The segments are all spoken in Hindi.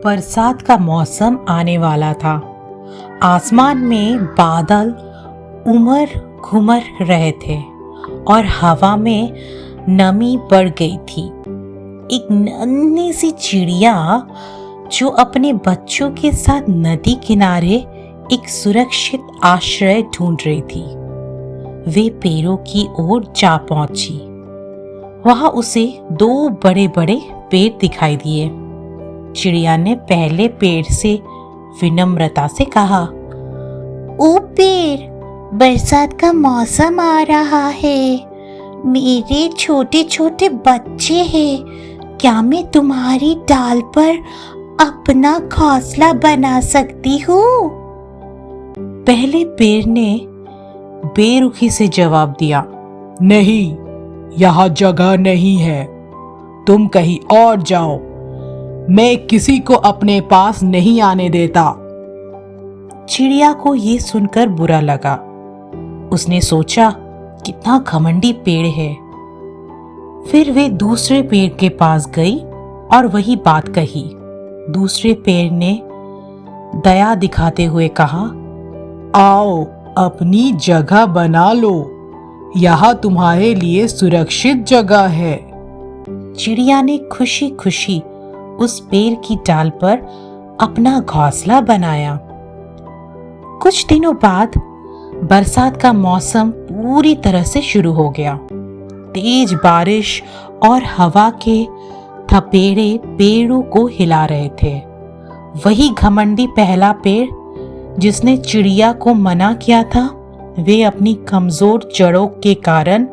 बरसात का मौसम आने वाला था। आसमान में बादल उमड़ घुमड़ रहे थे और हवा में नमी बढ़ गई थी। एक नन्ही सी चिड़िया जो अपने बच्चों के साथ नदी किनारे एक सुरक्षित आश्रय ढूंढ रही थी, वे पेड़ों की ओर जा पहुंची। वहां उसे दो बड़े बड़े पेड़ दिखाई दिए। चिड़िया ने पहले पेड़ से विनम्रता से कहा, ओ पेड़, बरसात का मौसम आ रहा है, मेरे छोटे छोटे बच्चे हैं, क्या मैं तुम्हारी डाल पर अपना घोंसला बना सकती हूँ? पहले पेड़ ने बेरुखी से जवाब दिया, नहीं, यहाँ जगह नहीं है, तुम कहीं और जाओ, मैं किसी को अपने पास नहीं आने देता। चिड़िया को ये सुनकर बुरा लगा। उसने सोचा, कितना घमंडी पेड़ है। फिर वे दूसरे पेड़ के पास गई और वही बात कही। दूसरे पेड़ ने दया दिखाते हुए कहा, आओ, अपनी जगह बना लो, यहाँ तुम्हारे लिए सुरक्षित जगह है। चिड़िया ने खुशी खुशी उस पेड़ की डाल पर अपना घोंसला बनाया। कुछ दिनों बाद बरसात का मौसम पूरी तरह से शुरू हो गया। तेज बारिश और हवा के थपेड़े पेड़ों को हिला रहे थे। वही घमंडी पहला पेड़ जिसने चिड़िया को मना किया था, वे अपनी कमजोर जड़ों के कारण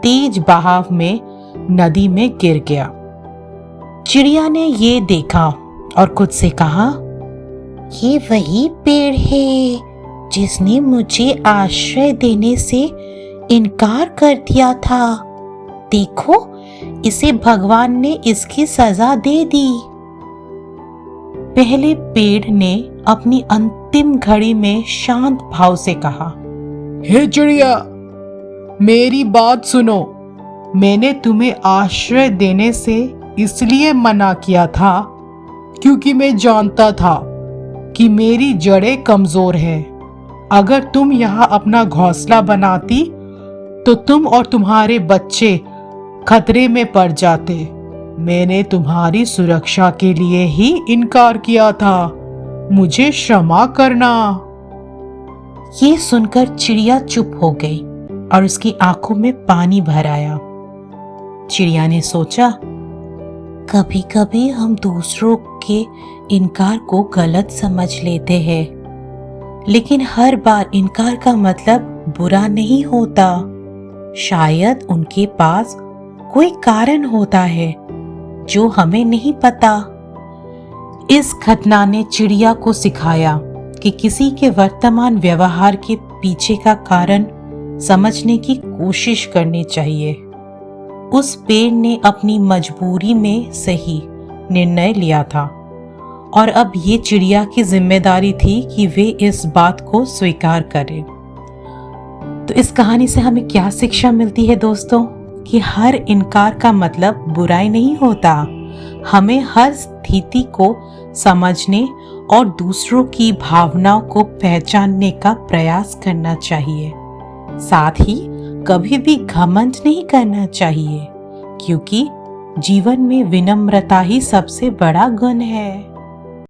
तेज बहाव में नदी में गिर गया। चिड़िया ने ये देखा और खुद से कहा, ये वही पेड़ है जिसने मुझे आश्रय देने से इनकार कर दिया था। देखो, इसे भगवान ने इसकी सजा दे दी। पहले पेड़ ने अपनी अंतिम घड़ी में शांत भाव से कहा, हे चिड़िया, मेरी बात सुनो, मैंने तुम्हें आश्रय देने से इसलिए मना किया था क्योंकि मैं जानता था कि मेरी जड़ें कमजोर हैं। अगर तुम यहाँ अपना घोंसला बनाती तो तुम और तुम्हारे बच्चे खतरे में पड़ जाते। मैंने तुम्हारी सुरक्षा के लिए ही इनकार किया था, मुझे क्षमा करना। ये सुनकर चिड़िया चुप हो गई और उसकी आंखों में पानी भर आया। चिड़िया ने सोचा, कभी कभी हम दूसरों के इनकार को गलत समझ लेते हैं, लेकिन हर बार इनकार का मतलब बुरा नहीं होता। शायद उनके पास कोई कारण होता है जो हमें नहीं पता। इस घटना ने चिड़िया को सिखाया कि किसी के वर्तमान व्यवहार के पीछे का कारण समझने की कोशिश करनी चाहिए। उस पेड़ ने अपनी मजबूरी में सही निर्णय लिया था और अब ये चिड़िया की जिम्मेदारी थी कि वे इस बात को स्वीकार करें। तो इस कहानी से हमें क्या शिक्षा मिलती है दोस्तों? कि हर इनकार का मतलब बुराई नहीं होता। हमें हर स्थिति को समझने और दूसरों की भावनाओं को पहचानने का प्रयास करना चाहिए। साथ ही कभी भी घमंड नहीं करना चाहिए, क्योंकि जीवन में विनम्रता ही सबसे बड़ा गुण है।